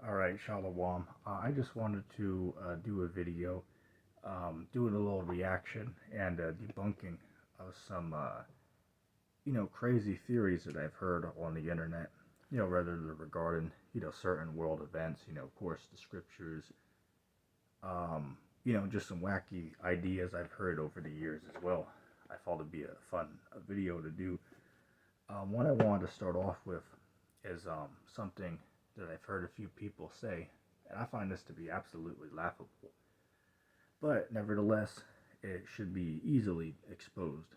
Alright, Shalom. I just wanted to do a video doing a little reaction and debunking of some, crazy theories that I've heard on the internet, rather than regarding, certain world events, of course, the scriptures, just some wacky ideas I've heard over the years as well. I thought it'd be a video to do. What I wanted to start off with is something that I've heard a few people say, and I find this to be absolutely laughable. But nevertheless, it should be easily exposed.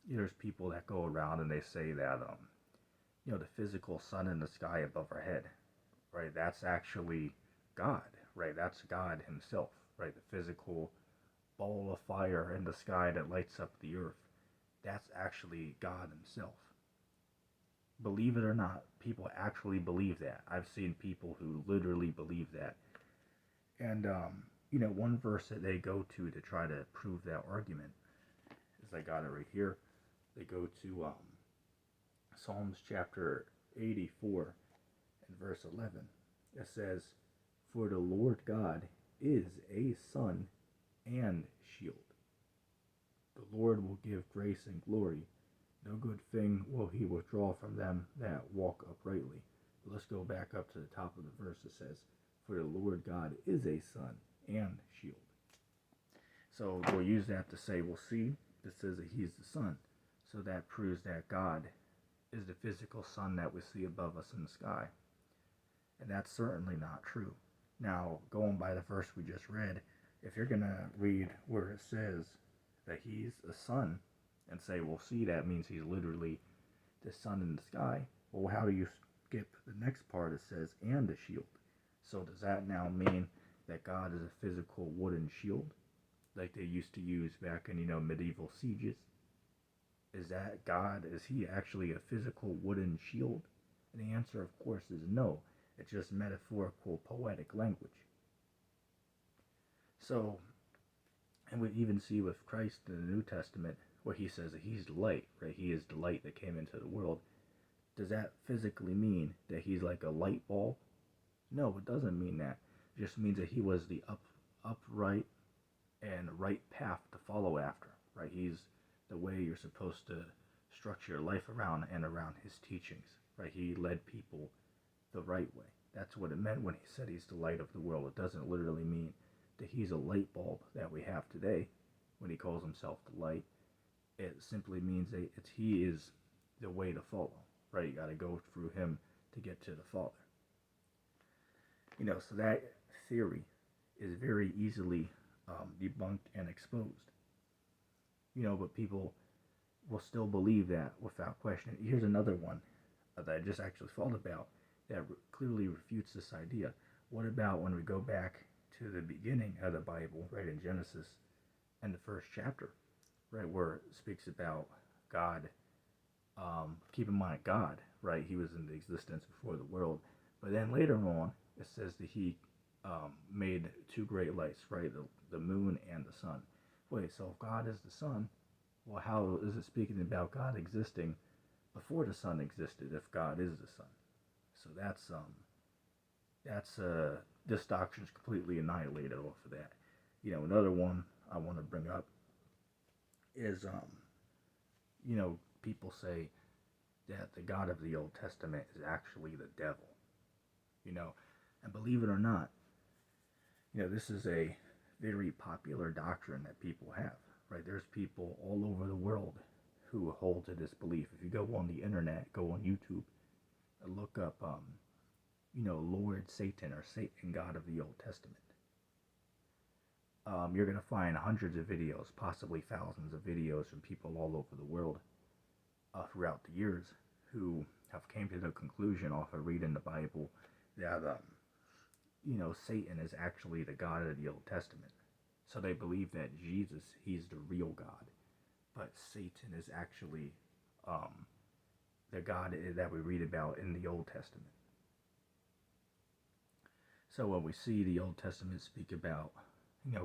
There's people that go around and they say that, the physical sun in the sky above our head, right? That's actually God, right? That's God Himself, right? The physical ball of fire in the sky that lights up the earth. That's actually God Himself. Believe it or not, people actually believe that. I've seen people who literally believe that. And, one verse that they go to try to prove that argument is, I got it right here. They go to Psalms chapter 84 and verse 11. It says, "For the Lord God is a sun and shield. The Lord will give grace and glory. No good thing will He withdraw from them that walk uprightly." But let's go back up to the top of the verse. It says, "For the Lord God is a sun and shield." So we'll use that to say, well, see, it says that He's the sun. So that proves that God is the physical sun that we see above us in the sky. And that's certainly not true. Now, going by the verse we just read, if you're going to read where it says that He's a sun, and say, well, see, that means He's literally the sun in the sky. Well, how do you skip the next part? It says, "and a shield." So does that now mean that God is a physical wooden shield, like they used to use back in, medieval sieges? Is that God? Is He actually a physical wooden shield? And the answer, of course, is no. It's just metaphorical, poetic language. So, and we even see with Christ in the New Testament, where He says that He's the light, right? He is the light that came into the world. Does that physically mean that He's like a light bulb? No, it doesn't mean that. It just means that He was the upright and right path to follow after, right? He's the way you're supposed to structure your life around and around His teachings, right? He led people the right way. That's what it meant when He said He's the light of the world. It doesn't literally mean that He's a light bulb that we have today when He calls Himself the light. It simply means that He is the way to follow, right? You got to go through Him to get to the Father. So that theory is very easily debunked and exposed. But people will still believe that without question. Here's another one that I just actually thought about that clearly refutes this idea. What about when we go back to the beginning of the Bible, right, in Genesis, and the first chapter, right, where it speaks about God. Keep in mind, God, right, He was in existence before the world. But then later on, it says that He made two great lights, right, the moon and the sun. Wait, so if God is the sun, well, how is it speaking about God existing before the sun existed if God is the sun? So this doctrine is completely annihilated off of that. Another one I want to bring up is, people say that the God of the Old Testament is actually the devil, and believe it or not, this is a very popular doctrine that people have, right? There's people all over the world who hold to this belief. If you go on the internet, go on YouTube, and look up, Lord Satan or Satan, God of the Old Testament. You're going to find hundreds of videos, possibly thousands of videos from people all over the world throughout the years who have came to the conclusion off of reading the Bible that, Satan is actually the God of the Old Testament. So they believe that Jesus, He's the real God, but Satan is actually the God that we read about in the Old Testament. So when we see the Old Testament speak about,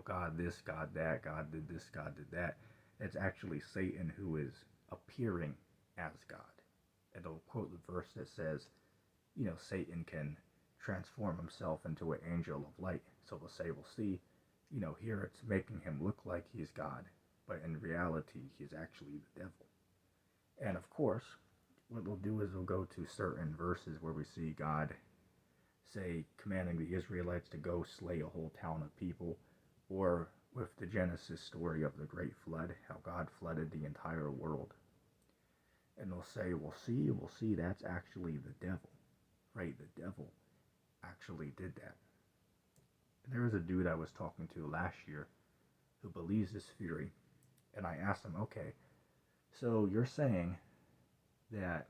God this, God that, God did this, God did that, it's actually Satan who is appearing as God. And they'll quote the verse that says, Satan can transform himself into an angel of light. So we'll see, here it's making him look like he's God, but in reality, he's actually the devil. And of course, what we'll do is we'll go to certain verses where we see God say, commanding the Israelites to go slay a whole town of people, or with the Genesis story of the great flood, how God flooded the entire world. And they'll say, we'll see, that's actually the devil, right? The devil actually did that. And there was a dude I was talking to last year who believes this theory, and I asked him, okay, so you're saying that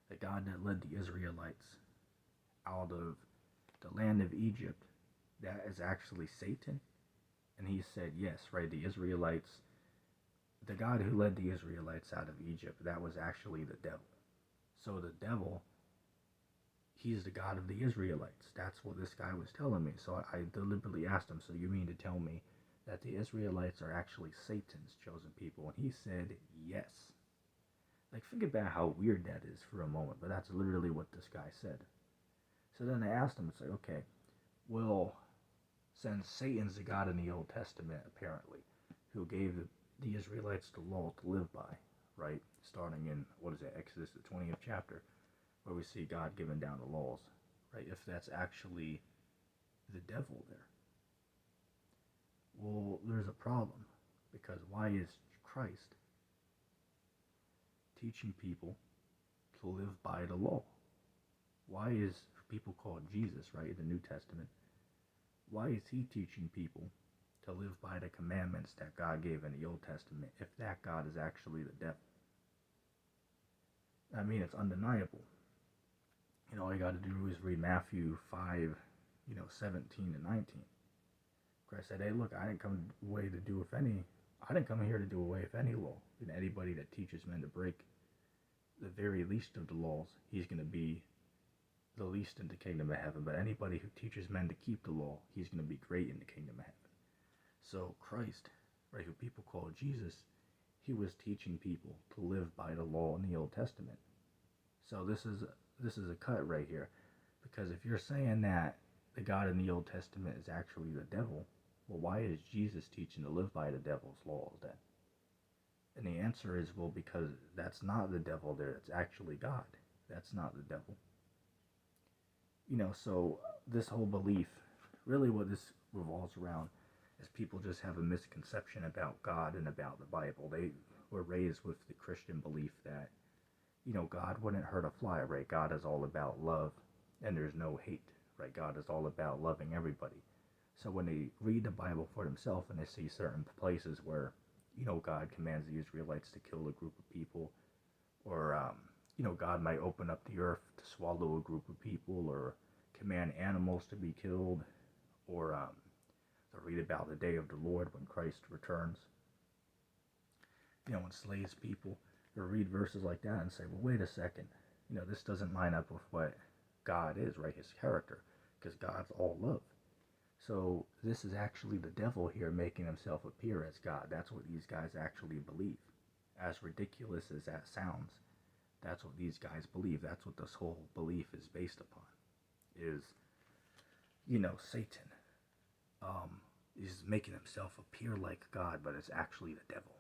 the God that led the Israelites out of the land of Egypt, that is actually Satan? And he said, yes, right, the Israelites, the God who led the Israelites out of Egypt, that was actually the devil. So the devil, he's the God of the Israelites. That's what this guy was telling me. So I deliberately asked him, so you mean to tell me that the Israelites are actually Satan's chosen people? And he said, yes. Like, think about how weird that is for a moment, but that's literally what this guy said. So then I asked him, it's like, okay, well, since Satan's the God in the Old Testament, apparently, who gave the Israelites the law to live by, right? Starting in, Exodus, the 20th chapter, where we see God giving down the laws, right? If that's actually the devil there. Well, there's a problem, because why is Christ teaching people to live by the law? Why is people called Jesus, right, in the New Testament? Why is he teaching people to live by the commandments that God gave in the Old Testament if that God is actually the devil? I mean, it's undeniable. All you got to do is read Matthew 5, 17 and 19. Christ said, hey, look, I didn't come here to do away with any law. And anybody that teaches men to break the very least of the laws, he's going to be the least in the kingdom of heaven. But anybody who teaches men to keep the law, he's going to be great in the kingdom of heaven. So Christ, right, who people call Jesus, he was teaching people to live by the law in the Old Testament. So this is a cut right here, because if you're saying that the God in the Old Testament is actually the devil, well, why is Jesus teaching to live by the devil's laws then? And the answer is, well, because that's not the devil there, it's actually God. That's not the devil. So this whole belief, really what this revolves around is people just have a misconception about God and about the Bible. They were raised with the Christian belief that, God wouldn't hurt a fly, right? God is all about love and there's no hate, right? God is all about loving everybody. So when they read the Bible for themselves and they see certain places where, God commands the Israelites to kill a group of people, or, God might open up the earth to swallow a group of people, or command animals to be killed, or to read about the day of the Lord when Christ returns, enslaves people, or read verses like that and say, well, wait a second, this doesn't line up with what God is, right? His character, because God's all love. So this is actually the devil here making himself appear as God. That's what these guys actually believe. As ridiculous as that sounds, that's what these guys believe. That's what this whole belief is based upon. Is, Satan is making himself appear like God, but it's actually the devil.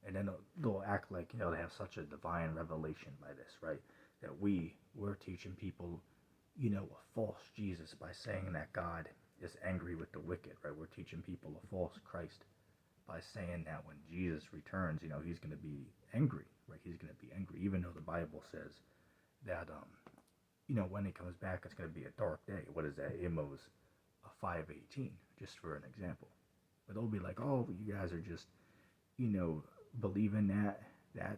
And then they'll act like, they have such a divine revelation by this, right? That we're teaching people, a false Jesus by saying that God is angry with the wicked, right? We're teaching people a false Christ by saying that when Jesus returns, he's going to be angry, right? He's going to be angry, even though the Bible says that, when he comes back, it's going to be a dark day. What is that? Amos 5:18, just for an example. But they'll be like, oh, you guys are just, believing that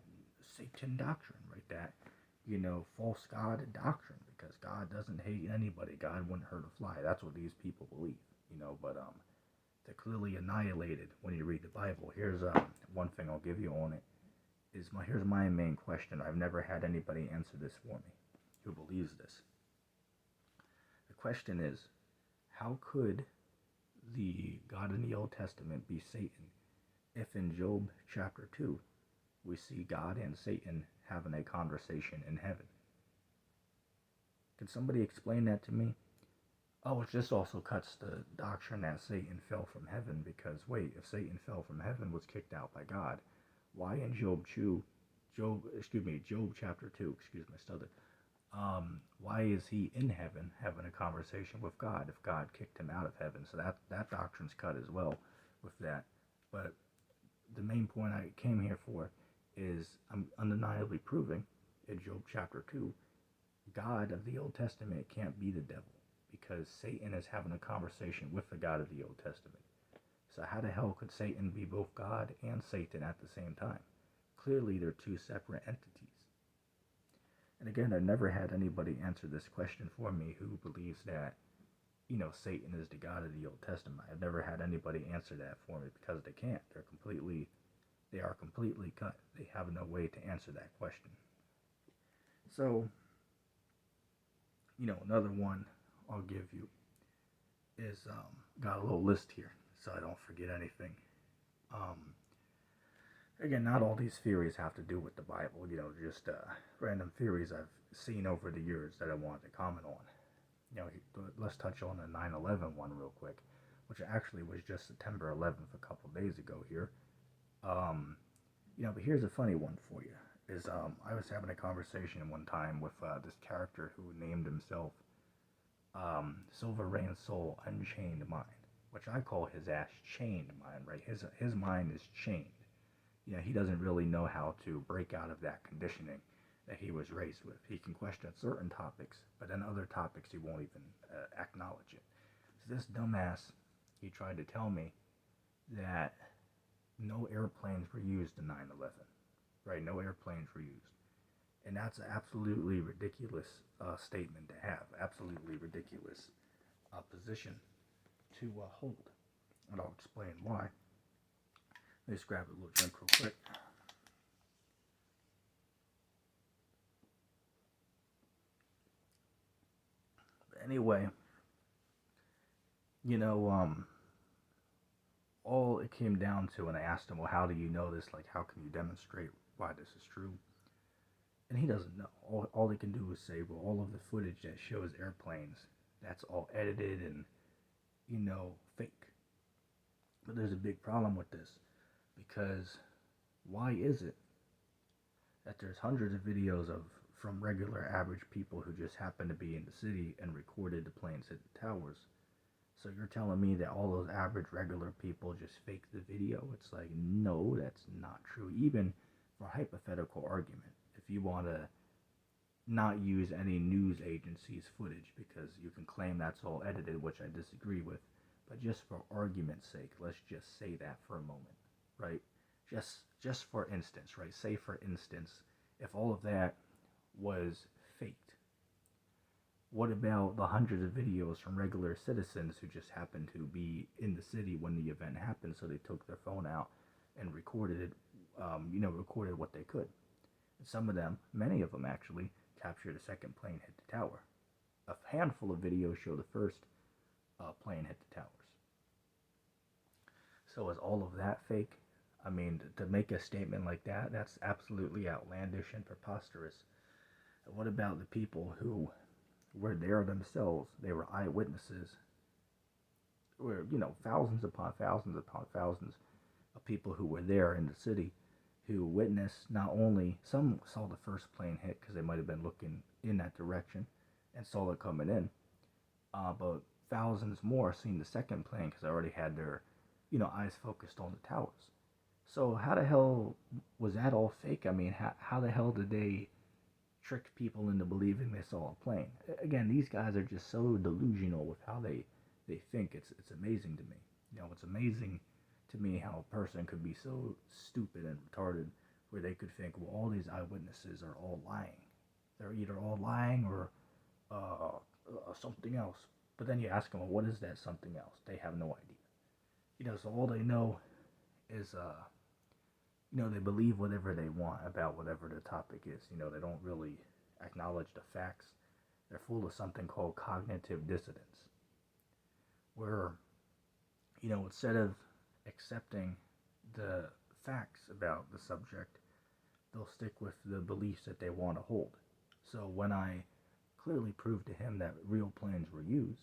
Satan doctrine, right? That, false God doctrine, because God doesn't hate anybody. God wouldn't hurt a fly. That's what these people believe, but they're clearly annihilated when you read the Bible. Here's one thing I'll give you on it. Here's my main question. I've never had anybody answer this for me who believes this. The question is, how could the God in the Old Testament be Satan if in Job chapter 2 we see God and Satan having a conversation in heaven? Can somebody explain that to me? Oh, it just also cuts the doctrine that Satan fell from heaven, because wait, if Satan fell from heaven, was kicked out by God, why in Job chapter 2, excuse my stutter, why is he in heaven having a conversation with God if God kicked him out of heaven? So that doctrine's cut as well with that. But the main point I came here for is I'm undeniably proving in Job chapter 2, God of the Old Testament can't be the devil, because Satan is having a conversation with the God of the Old Testament. So how the hell could Satan be both God and Satan at the same time? Clearly they're two separate entities. And again, I've never had anybody answer this question for me who believes that, Satan is the God of the Old Testament. I've never had anybody answer that for me, because they can't. They are completely cut. They have no way to answer that question. So, another one I'll give you is, got a little list here so I don't forget anything. Again, not all these theories have to do with the Bible, just random theories I've seen over the years that I wanted to comment on. Let's touch on the 9/11 one real quick, which actually was just September 11th, a couple days ago here. But here's a funny one for you. Is I was having a conversation one time with this character who named himself Silver Rain Soul Unchained Mind, which I call his ass chained mind, right? His mind is chained. He doesn't really know how to break out of that conditioning that he was raised with. He can question certain topics, but then other topics he won't even acknowledge it. So this dumbass, he tried to tell me that no airplanes were used in 9/11, right? No airplanes were used. And that's an absolutely ridiculous statement to have, absolutely ridiculous position to hold. And I'll explain why. Let's grab a little drink real quick. But anyway, all it came down to, and I asked him, well, how do you know this? Like, how can you demonstrate why this is true? And he doesn't know. All he can do is say, well, all of the footage that shows airplanes, that's all edited and, fake. But there's a big problem with this, because why is it that there's hundreds of videos from regular average people who just happen to be in the city and recorded the planes hit the towers? So you're telling me that all those average regular people just fake the video? It's like, no, that's not true. Even for hypothetical argument, if you want to not use any news agency's footage, because you can claim that's all edited, which I disagree with, but just for argument's sake, let's just say that for a moment, right? Just for instance, right? Say for instance, if all of that was faked, what about the hundreds of videos from regular citizens who just happened to be in the city when the event happened, so they took their phone out and recorded it, recorded what they could? And some of them, many of them actually, captured a second plane hit the tower. A handful of videos show the first plane hit the towers. So is all of that fake? I mean, to make a statement like that, that's absolutely outlandish and preposterous. What about the people who were there themselves? They were eyewitnesses. Where, thousands upon thousands upon thousands of people who were there in the city, who witnessed, not only, some saw the first plane hit because they might have been looking in that direction and saw it coming in, but thousands more seen the second plane because they already had their, eyes focused on the towers. So how the hell was that all fake? I mean, how the hell did they trick people into believing they saw a plane? Again, these guys are just so delusional with how they think. It's amazing to me. It's amazing to me how a person could be so stupid and retarded where they could think, well, all these eyewitnesses are all lying. They're either all lying or something else. But then you ask them, well, what is that something else? They have no idea. So all they know is, they believe whatever they want about whatever the topic is. They don't really acknowledge the facts. They're full of something called cognitive dissonance, where, instead of accepting the facts about the subject, they'll stick with the beliefs that they want to hold. So when I clearly prove to him that real planes were used,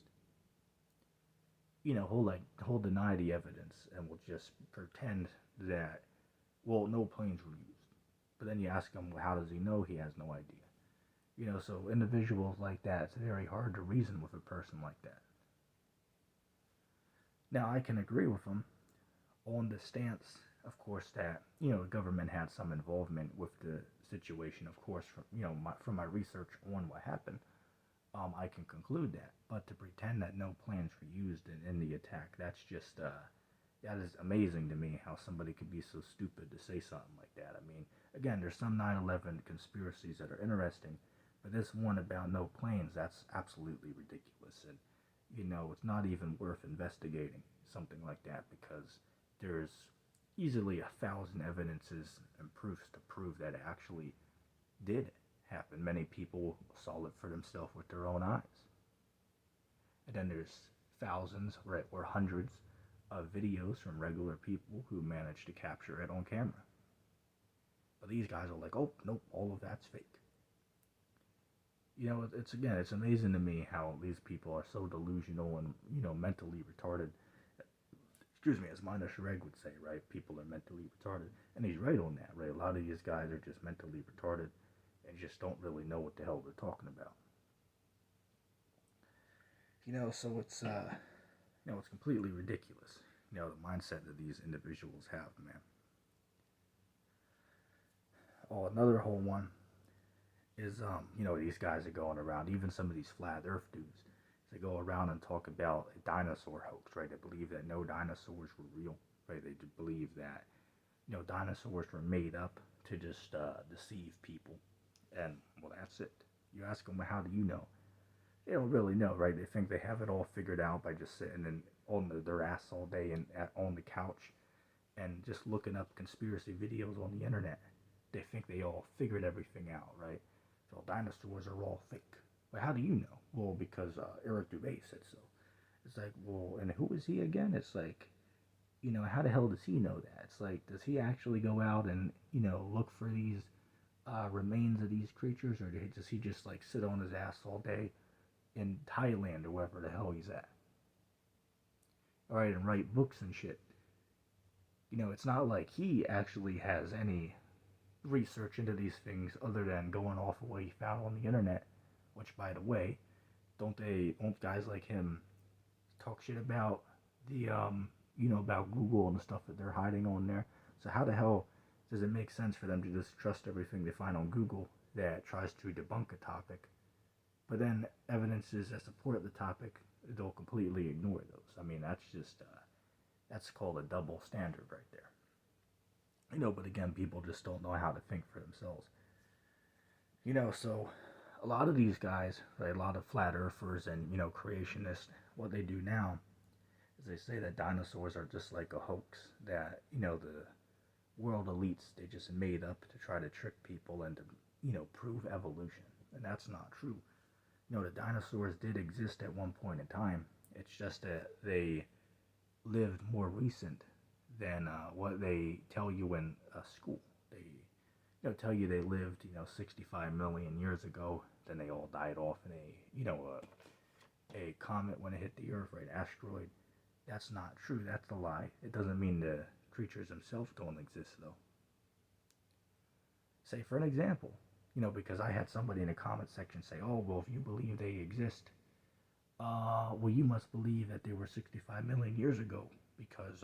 he'll deny the evidence and will just pretend that, well, no planes were used. But then you ask him, well, how does he know? He has no idea. So individuals like that, it's very hard to reason with a person like that. Now, I can agree with him on the stance, of course, that, the government had some involvement with the situation, of course, from my research on what happened. I can conclude that. But to pretend that no plans were used in the attack, that's just, that is amazing to me, how somebody could be so stupid to say something like that. I mean, again, there's some 9/11 conspiracies that are interesting, but this one about no planes, that's absolutely ridiculous. And, it's not even worth investigating something like that, because there's easily 1,000 evidences and proofs to prove that it actually did happen. Many people saw it for themselves with their own eyes. And then there's thousands or hundreds of videos from regular people who managed to capture it on camera. But these guys are like, oh, nope, all of that's fake. It's amazing to me how these people are so delusional and, mentally retarded. Excuse me, as Mina Shreg would say, right? People are mentally retarded. And he's right on that, right? A lot of these guys are just mentally retarded and just don't really know what the hell they're talking about. So it's, it's completely ridiculous, the mindset that these individuals have, man. Oh, another whole one is, these guys are going around, even some of these flat earth dudes, they go around and talk about a dinosaur hoax, right? They believe that no dinosaurs were real, right? They believe that, dinosaurs were made up to just deceive people. And, well, that's it. You ask them, well, how do you know? They don't really know, right? They think they have it all figured out by just sitting on their ass all day and on the couch and just looking up conspiracy videos on the internet. They think they all figured everything out, right? So dinosaurs are all fake. Well, how do you know? Well, because Eric Dubé said so. It's like, well, and who is he again? It's like, how the hell does he know that? It's like, does he actually go out and, look for these remains of these creatures, or does he just like sit on his ass all day in Thailand or wherever the hell he's at? All right, and write books and shit. It's not like he actually has any research into these things other than going off of what he found on the internet. Which, by the way, don't guys like him talk shit about the about Google and the stuff that they're hiding on there? So how the hell does it make sense for them to just trust everything they find on Google that tries to debunk a topic, but then evidences that support the topic, they'll completely ignore those? I mean, that's just that's called a double standard right there. But again, people just don't know how to think for themselves. So a lot of these guys, right, a lot of flat earthers and, creationists, what they do now is they say that dinosaurs are just like a hoax, that, the world elites, they just made up to try to trick people and to, prove evolution. And that's not true. The dinosaurs did exist at one point in time. It's just that they lived more recent than what they tell you in school. They tell you they lived, 65 million years ago. Then they all died off in a comet when it hit the Earth, right? Asteroid. That's not true. That's a lie. It doesn't mean the creatures themselves don't exist, though. Say, for an example, because I had somebody in the comment section say, oh, well, if you believe they exist, well, you must believe that they were 65 million years ago, because,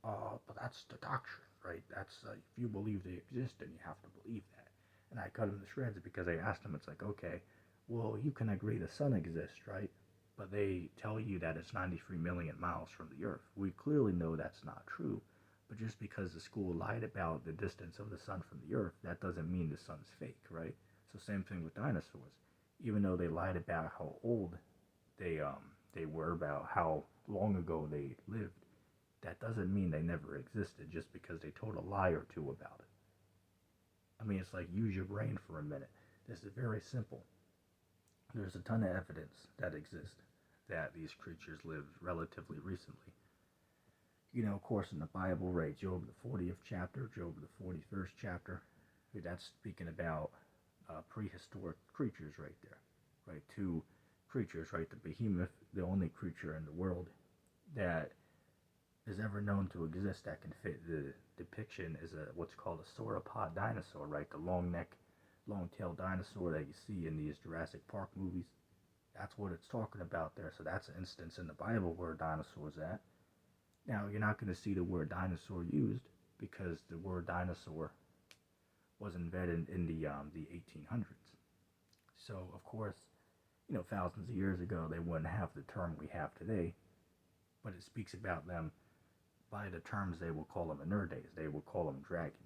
but that's the doctrine, right? That's, if you believe they exist, then you have to believe that. And I cut him to shreds because I asked him, it's like, okay, well, you can agree the sun exists, right? But they tell you that it's 93 million miles from the Earth. We clearly know that's not true. But just because the school lied about the distance of the sun from the Earth, that doesn't mean the sun's fake, right? So same thing with dinosaurs. Even though they lied about how old they were, about how long ago they lived, that doesn't mean they never existed just because they told a lie or two about it. I mean, it's like, use your brain for a minute. This is very simple. There's a ton of evidence that exists that these creatures lived relatively recently. Of course, in the Bible, right, Job the 40th chapter, Job the 41st chapter, that's speaking about prehistoric creatures right there. right? Two creatures, right? The behemoth, the only creature in the world that is ever known to exist that can fit the depiction is what's called a sauropod dinosaur, right? The long neck, long tailed dinosaur that you see in these Jurassic Park movies. That's what it's talking about there. So that's an instance in the Bible where a dinosaur's at. Now, you're not going to see the word dinosaur used because the word dinosaur was invented in the 1800s. So, of course, thousands of years ago, they wouldn't have the term we have today, but it speaks about them by the terms they will call them in their days. They will call them dragons.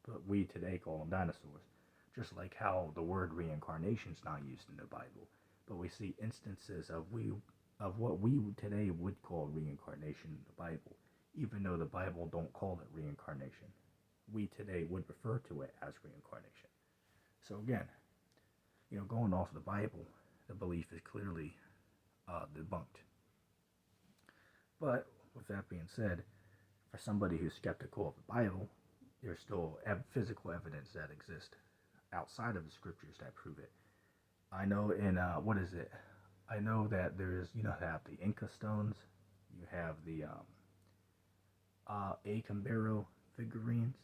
But we today call them dinosaurs. Just like how the word reincarnation is not used in the Bible. But we see instances of what we today would call reincarnation in the Bible, even though the Bible don't call it reincarnation. We today would refer to it as reincarnation. So again, going off the Bible, the belief is clearly debunked. But with that being said, for somebody who's skeptical of the Bible, there's still physical evidence that exists outside of the scriptures that prove it. I know in, I know that there's, have the Inca stones, you have the Acambaro figurines.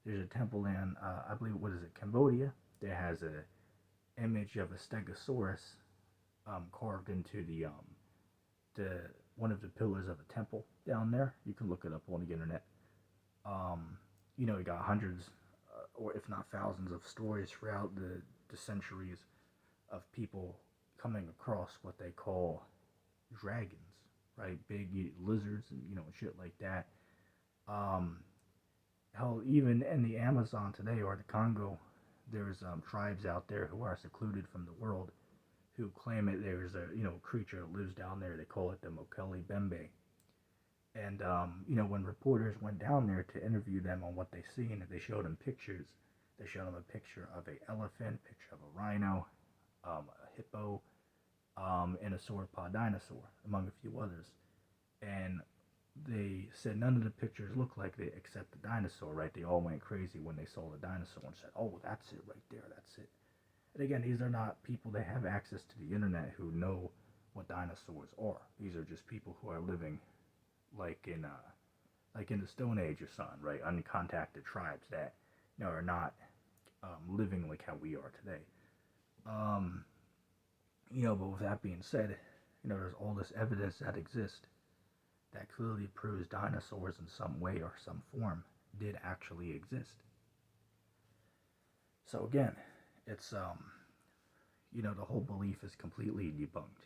There's a temple in, I believe, Cambodia, that has a image of a stegosaurus carved into the one of the pillars of a temple down there. You can look it up on the internet. You got hundreds, or if not thousands, of stories throughout the centuries of people coming across what they call dragons, right? Big lizards and shit like that. Hell, even in the Amazon today or the Congo, there's tribes out there who are secluded from the world who claim it. There's a creature that lives down there. They call it the Mokele Bembe. And when reporters went down there to interview them on what they seen, they showed them pictures. They showed them a picture of an elephant, picture of a rhino, a hippo, and a sauropod dinosaur, among a few others. And they said none of the pictures looked like it except the dinosaur, right? They all went crazy when they saw the dinosaur and said, oh, that's it right there, that's it. And again, these are not people that have access to the internet who know what dinosaurs are. These are just people who are living like in the Stone Age or something, right? Uncontacted tribes that are not living like how we are today. But with that being said, there's all this evidence that exists that clearly proves dinosaurs in some way or some form did actually exist. So again, it's the whole belief is completely debunked.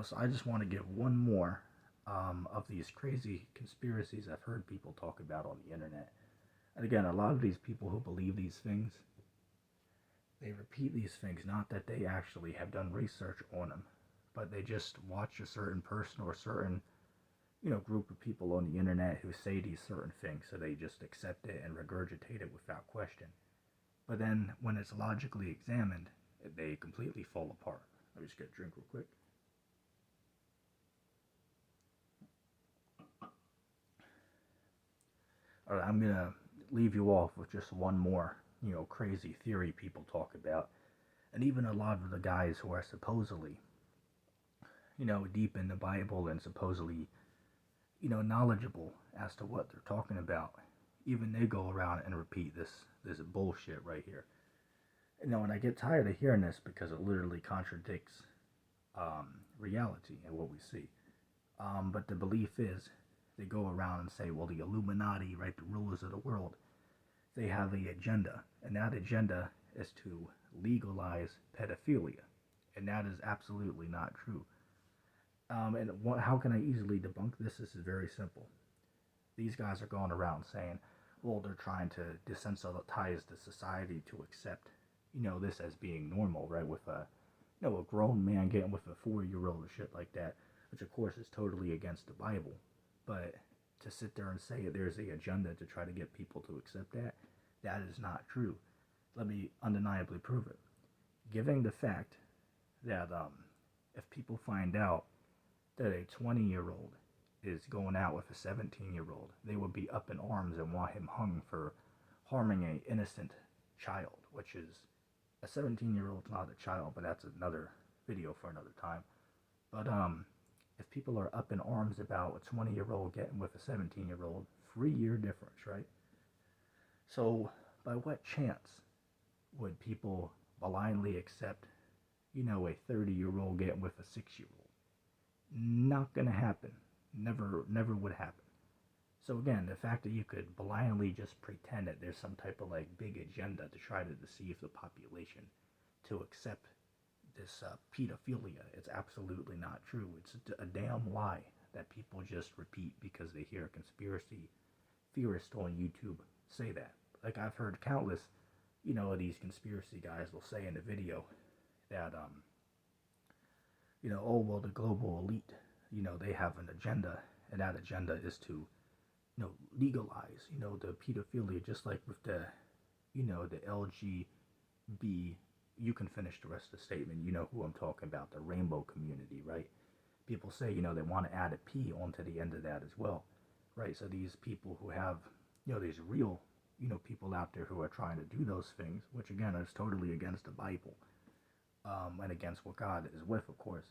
So I just want to give one more of these crazy conspiracies I've heard people talk about on the internet. And again, a lot of these people who believe these things, they repeat these things, not that they actually have done research on them, but they just watch a certain person or a certain, group of people on the internet who say these certain things, so they just accept it and regurgitate it without question. But then, when it's logically examined, they completely fall apart. Let me just get a drink real quick. Alright, I'm going to leave you off with just one more, crazy theory people talk about. And even a lot of the guys who are supposedly, deep in the Bible and supposedly, knowledgeable as to what they're talking about, even they go around and repeat this bullshit right here. And I get tired of hearing this because it literally contradicts reality and what we see. But the belief is, they go around and say, well, the Illuminati, right, the rulers of the world, they have an agenda, and that agenda is to legalize pedophilia, and that is absolutely not true. How can I easily debunk this? This is very simple. These guys are going around saying, well, they're trying to desensitize the society to accept, this as being normal, right? With a grown man getting with a 4-year-old or shit like that, which of course is totally against the Bible. But to sit there and say there's an agenda to try to get people to accept that, that is not true. Let me undeniably prove it. Given the fact that if people find out that a 20-year-old is going out with a 17-year-old, they would be up in arms and want him hung for harming an innocent child, which is A 17-year-old's not a child, but that's another video for another time. But if people are up in arms about a 20-year-old getting with a 17-year-old, 3-year difference, right? So by what chance would people blindly accept, a 30-year-old getting with a 6-year-old? Not gonna happen. Never would happen. So again, the fact that you could blindly just pretend that there's some type of like big agenda to try to deceive the population to accept this pedophilia, it's absolutely not true. It's a damn lie that people just repeat because they hear a conspiracy theorist on YouTube say that. Like I've heard countless, of these conspiracy guys will say in the video that oh well, the global elite, they have an agenda, and that agenda is to legalize, the pedophilia, just like with the, the LGB. You can finish the rest of the statement. You know who I'm talking about, the rainbow community, right? People say, they want to add a P onto the end of that as well, right? So these people who have, these real, people out there who are trying to do those things, which again is totally against the Bible, and against what God is with, of course.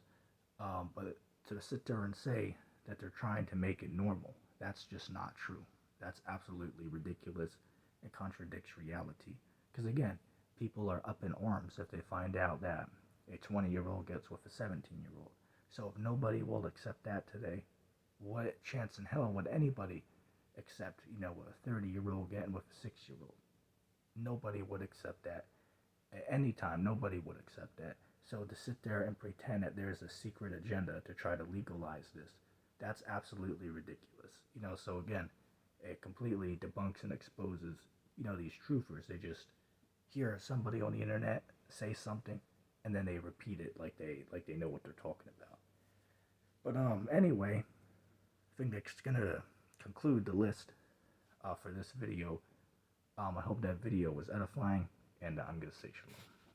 But to sit there and say that they're trying to make it normal, that's just not true. That's absolutely ridiculous and contradicts reality. Because again, people are up in arms if they find out that a 20-year-old gets with a 17-year-old. So if nobody will accept that today, what chance in hell would anybody accept, a 30-year-old getting with a 6-year-old? Nobody would accept that. At any time, nobody would accept that. So to sit there and pretend that there's a secret agenda to try to legalize this, that's absolutely ridiculous. So again, it completely debunks and exposes, these truthers. They just hear somebody on the internet say something, and then they repeat it like they know what they're talking about. But anyway, I think that's gonna conclude the list for this video. I hope that video was edifying, and I'm gonna say shalom.